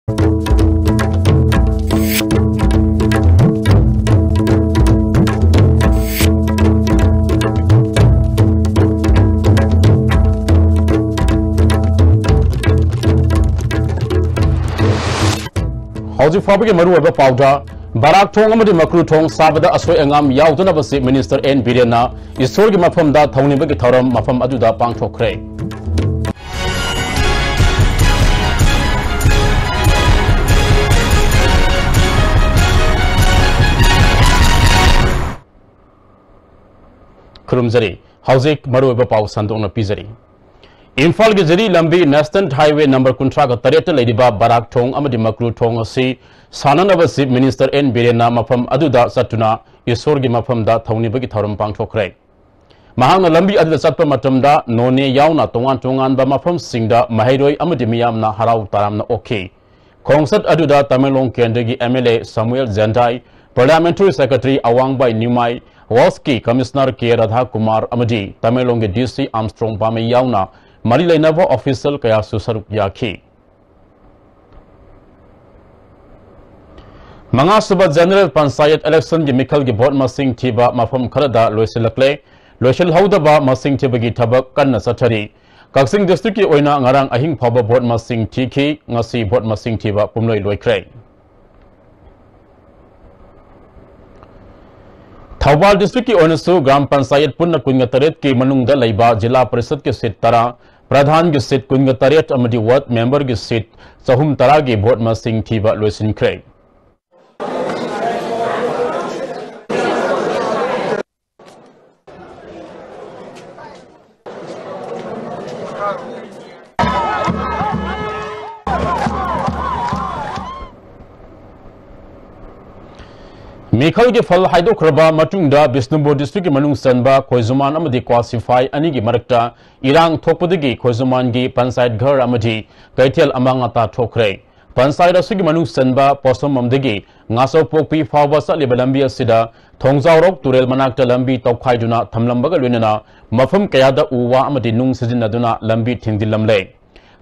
How's Fabi Maru Powder, Barak Tong Macru Tong, Sabada Asway Angam, Yautanabasi, Minister N. Birena, is Sorgi Mafam da Tony Begatorum, Mafam Aduda Pangto Cray. Kurumzari, Howzik Maru Pau Sandona Pizari. Infal Gizari Lambi National Highway number Kuntraga Tareta Ladiba Barak Tong Amadi Macru Tong Si Sananavasi Minister N. Birena Mafam Aduda Satuna is Sorgi Mafam da Tony Begatorum Pangto Cray. Mahana Lambi Adla Satpa Matamda, None Yauna Tongan Tongan Bamafam Singda, Mahiroi Amadimiam na Harau Taramna OK. Kongsat Aduda Tamelong Kendegi MLA Samuel Zendai, Parliamentary Secretary Awang by Numai, Waski Commissioner K. Radha Kumar Amadi, Tamelong DC Armstrong Bame Yauna, Marilay Nava Official Kaya Susaruk Yaki. Mga Suba General Pansayat Election Gimikal Gibot Masing Tiba Mafam Karada Loisilakle, Loisil Haudaba Masing Tibagi Tabak Kana Satari, Kaksing District Oina Ngarang Ahing Paba Bot Masing Tiki, Ngasi Bot Masing Tiba Pumloi Loikray. Thawbal District Onasu Gram Pansayat Punna Kungataret Ki Manungda Laiba Jila Parisad Ke Sit Tara, Pradhan Ke Sit Kungataret Amadi Wat Member Ke Sit Sahum Taragi Bot Masing Tiba Loisin Cray. Mikal ke fal haido kraba matungda Bisnupur district manung sanba Khoizuman amadi classify anigi marakta irang thokpodigi Khoizuman gi pansayat ghar amadi kaithel amangata thokre pansayat asigi manung sanba posom amdagi ngaso pokpi fawa saliba lambi asida thongjaurok turel manakta lambi tokhaiduna thamlambaga loinana mafam kayada uwa amadi nung sijinaduna lambi thingdilamle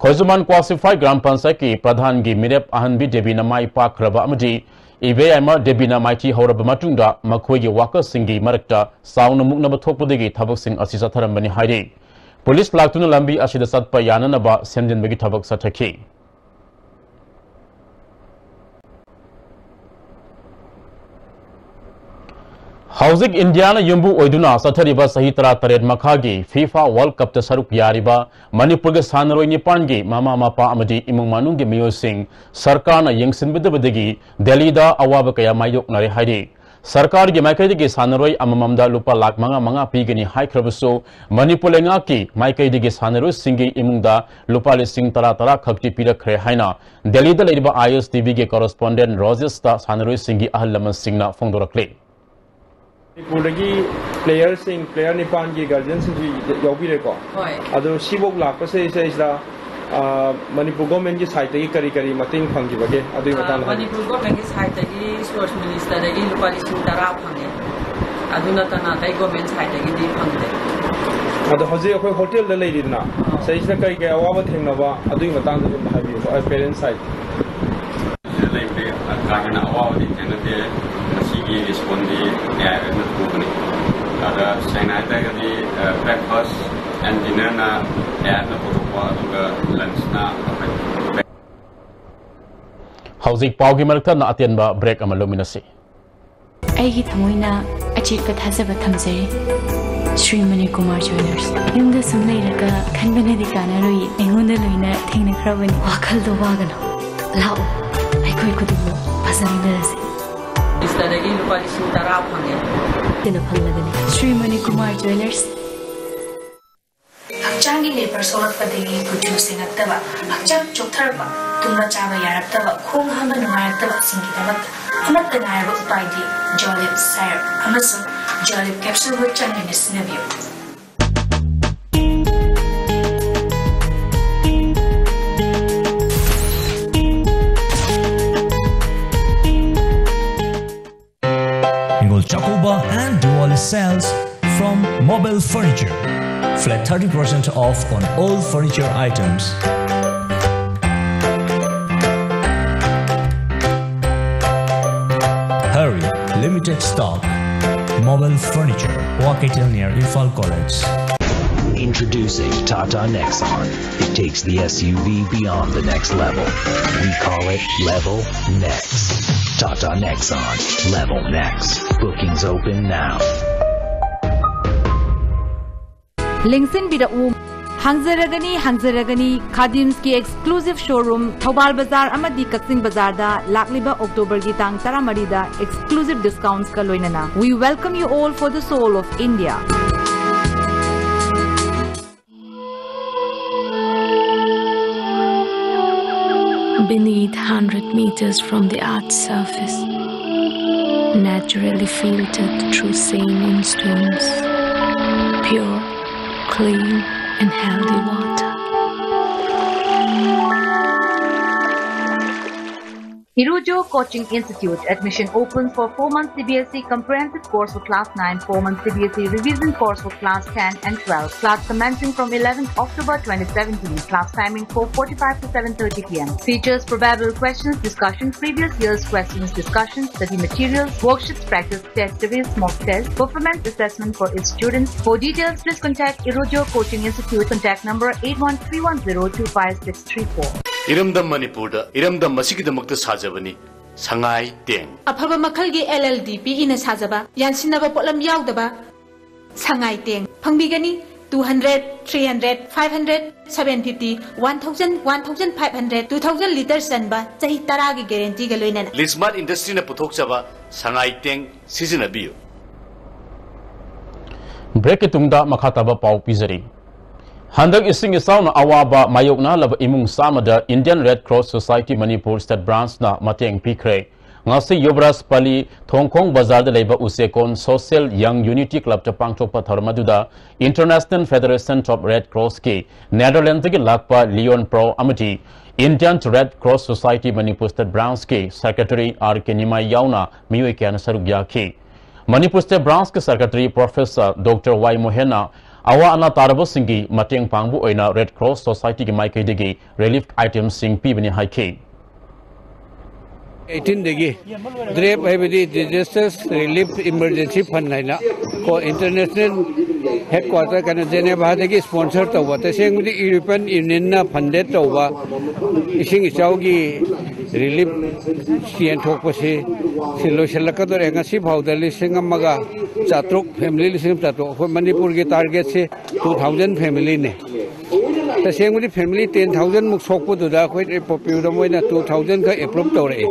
Khoizuman classify gram pansayat ki pradhan gi mirep ahanbi debina mai pakraba amadi Iveama Debina Mighty Horaba Matunda, Makwegi Waka Singi Marakta, Sound Mukna Topodigi, Tabak Sing Asisataram Bani Haidi. Police Platoon Lambi Ashida Satpa Yananaba, Sendin Begi Tabak Sataki. Housing Indiana Yumbu Oiduna, Satariba Sahitara Tared Makagi, FIFA World Cup Tasaruk Yariba, Manipur Sanroi Nipangi, Mama Mapa Amadi, Imung Manungi Mio Singh, Sarkana Yangsin Bidabadigi, Delida Awabakaya Mayuk Nari Haidi. Sarkar Gimakadi Sanroi Amamamda Lupa Lak Manga Pigani High Krabuso, Manipulengaki, Maikadi Sanroi Singi Imunda, Lupa Sing Taratara Kakti Pira Krehaina, Delida Ladiba IS TV correspondent Rosesta Sanroi Singi Ahalaman Singna Fondorakle. Manipuragi players in player Nipan ki guardians yobi reko. Ado sibok lak pase isda Manipur government ki side ki kari mating phangi bage ado matan Manipur government ki side ki sports minister ki lupali sintara phange aduna tana tai government side ki di phangde ado hoje akoi hotel da lei dina sai isda kai ga awa thengna ba ado matan da bhabi parents side lei be kana awa di thengna te respondi ada China di breakfast and dinner na lunch na Housing Paugi Marta na Atienba break Amaluminasi. Aigi Tamoina achieve Hazaba Tamseri Sri Manikumar Jewelers. Yunga Sumlaika Kanbanadikana Rui, Engunda Luna, Technicraven, Wakal the Wagano. Lao, I could do Pasaminasi. Istadagi lupali sintara phange Tinapalagani Sri Manikumar Jewelers Hakchangi labor solat padegi producing attaba hakchang choktarba tumra chaba yarattaba khong hama nungayattaba singidamat amatta naiba upaidi Jolib Sire amasu Jolib capsule wo changini sinabiyo Chocobar and Diwali sales from Mobile Furniture. Flat 30% off on all furniture items. limited stock. Mobile furniture, Walkatel near Ifal College. Introducing Tata Nexon. It takes the SUV beyond the next level. We call it Level Next. Tata Nexon. Level Next. Bookings open now. Lingsin Bidau. Hangzaragani Khadim's ki exclusive showroom Thobal Bazaar Amadi Kaksin Bazaar da Lakliba October ki tang Taramarida exclusive discounts ka loinana. We welcome you all for the soul of India. Beneath 100 meters from the Earth's surface, naturally filtered through saline stones, pure, clean and healthy water. Irujo Coaching Institute admission open for 4-month CBSE comprehensive course for class 9, 4-month CBSE revision course for class 10 and 12. Class commencing from 11th October 2017. Class timing 4:45 to 7:30 p.m. Features probable questions, discussion, previous year's questions, discussion, study materials, worksheets, practice test series, mock test, performance assessment for its students. For details, please contact Irujo Coaching Institute. Contact number 81310256634. Iramdam Manipur, Iramdam Masikidamukta Sajabani, Sangai Deng. Apaba Makalgi LLDP in a Sajaba, Yansinaba Polam Yaudaba, Sangai Deng, Pangbigani, 200, 300, 500, 750, 1000, 1500, 2000 liters Sanba, Sahitaragi guarantee Galoina. Lismart industry na Putoksaba, Sangai Deng, Season Abu. Break it Tungda Makataba Pau Pizari. Handak ising isaw na awaba mayok na laba imong samada Indian Red Cross Society Manipur State Branch na mateng pikre. Ngasi Yobras Pali Thongkong Bazar de leba usekon Social Young Unity Club ta pangthokpa tharmaduda International Federation of Red Cross ki Netherlands ki lakpa Leon Pro amati Indian Red Cross Society Manipur State Branch ki Secretary R.K. Nimai yauna miyoy kya na sarugya ki. Manipur State Branch ki Secretary Professor Dr. Y. Mohena Awa ana tarabo singi mateng pangbu oina Red Cross Society ki mai kaidegi relief items sing pi bani haiki. 18 degi drape haibidi disasters relief emergency fund naina ko international headquarter kana Geneva degi sponsor tawwa ta sengudi European Union na funded tawwa ising isaugi relief sian thokpase silo selakador engasi bhaudali singamaga chatruk family lising chatruk Manipur ki target se 2000 family ne ta sengudi family 10000 muk sokpu duda khoi popular moina 2000 ka approve tore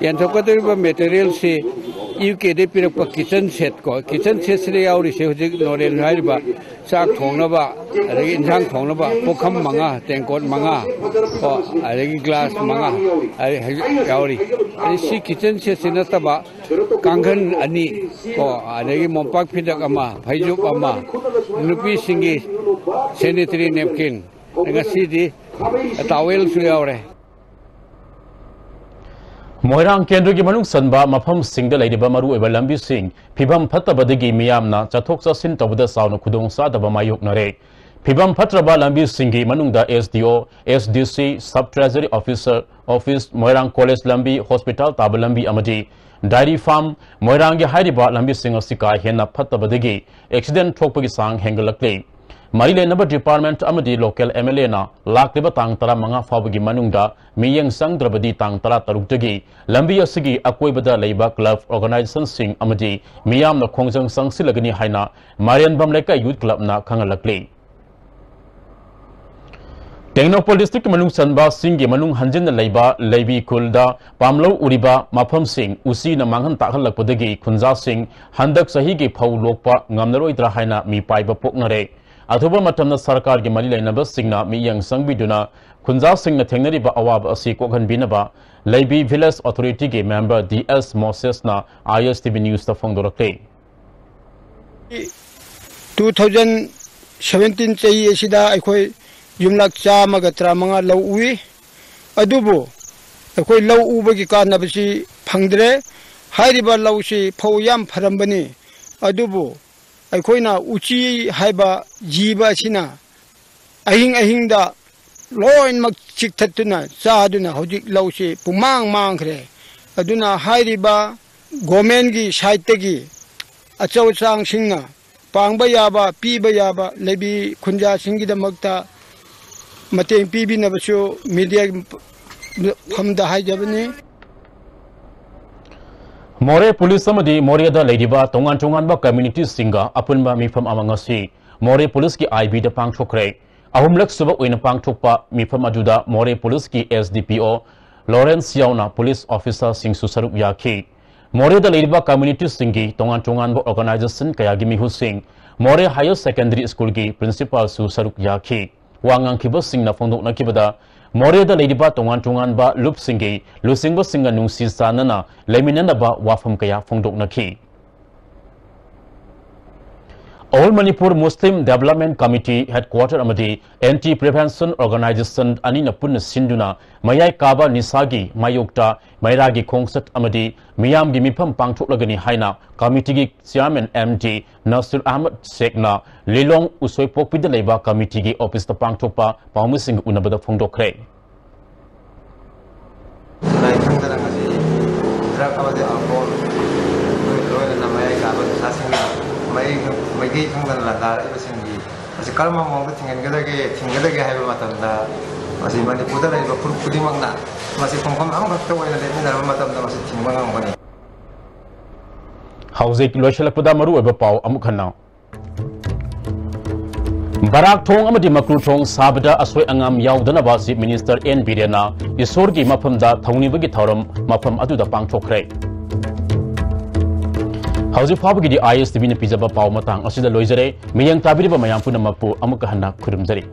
yan thokador material se UK de pirakpa kitchen set ko kitchen set se yauri se hojik noren haiba sak thongna ba adagi insang thongna ba pokham manga tengkot manga ko adagi glass manga yauri si kitchen set se nataba kanghan ani ko adagi mompak phidak ama phaijuk ama nupi singi sanitary napkin ngasi di towel su yaure Moirang Kendra ki manung sanba mafam singda laidiba maru eba lambi sing phibam phattabadagi miyamna chathok chasin tawda sauna khudong sa daba mayok nare phibam phatraba lambi singi manungda SDO SDC Sub Treasury Officer Office Moirang College lambi Hospital taba lambi amadi Dairy Farm Moirang gi haidiba lambi singa sika hena phattabadagi accident thokpagi sang hengalakle Marile number department amadi local MLA na lakliba tang tara manga fabagi manungda miyeng sang drabadi tang tara tarugtagi lambi asigi akoibada leiba club organization sing amadi miyam na khongjang sang silagani haina Marian Bamleka Youth Club na khangalakle Tengnopol district manung sanba singi manung hanjin na leiba leibi kulda pamlo uriba mafam sing usi na manghan takhalakpadagi khunja sing handak sahi gi phau lokpa ngamnaroi dra haina mi paiba poknare Athuba matamna sarkar ki mali lainaba singna miyang sangbiduna khunja singna thengnariba awab asi kokhan binaba Leibi Village Authority ki member DS Moses na ISTV News ta phongdorakle 2017 chahi asida aikhoi yumlak chamaga tramanga lau ui adubu aikhoi lau ubagi kanabasi phangdre hairiba lau si phau yam pharambani adubu Aikoina uchi haiba jiba sina ahing da loin mak chiktatuna saduna hojik lawse pumang mangkre aduna hairiba government की side की अचौ चांग सिंगना पांगबा याबा पीबा याबा लेबी खुंजा सिंगिदमक्ता मतेंग पीबिनबसु media फमदा हाइजबनी मोरे police मोरेदा लेदिबा तोंगान तोंगानबा community सिंगा अपुनबा मिफम अमंगसी मोरे police की IB the पांगथोखरे अहुमलक सुब ओइना पांगथोकपा मिफम अदुदा मोरे police की SDPO Lawrence याउना police officer सिंगसु सरुक याखी मोरेदा लेदिबा community सिंगी तोंगान तोंगानबा organisation कयागी मिहु सिंग मोरे higher secondary school की principal सु सरुक याखी वांगांखिबा सिंगना फोंदोकनाखिबदा मोरेदा लेदिबा तोंगान तोंगानबा लुप सिंगी लुसिंगबा सिंगा नुंसी सानना लेमिननबा वाफम कया फोंदोकनाखी All Manipur Muslim Development Committee Headquarter Amadi Anti Prevention Organization Anina Punna Sinduna Mayai Kaba Nisagi Mayokta Mairagi Kongsat Amadi Miyam gi Mipam Pangthoklagani Haina Committee Chairman MD Nasir Ahmad Sekna Lilong Usoi Pokpida Leba Committee gi Office ta Pangthokpa Paumusing Unabada Phongdokre May kang ladar iba singi kasi kalma mo tinggadage hay matanda masi Manipur la iba pudi magna masi kongkom ang bakto wala le na matanda masi tingmang ang bani Hauzik loishalakpada maru oba pau amukhanna Barak thong amadi makru thong sabda asoi angam yaudana ba Chief Minister N Birena isor gi mafamda thaunibagi thoram mafam aduda pangthokre Hauzik Fabagi ISTV na pizza ba pau matang asida loizare miyang tabiri ba mayang punamapu amukahana kurumjari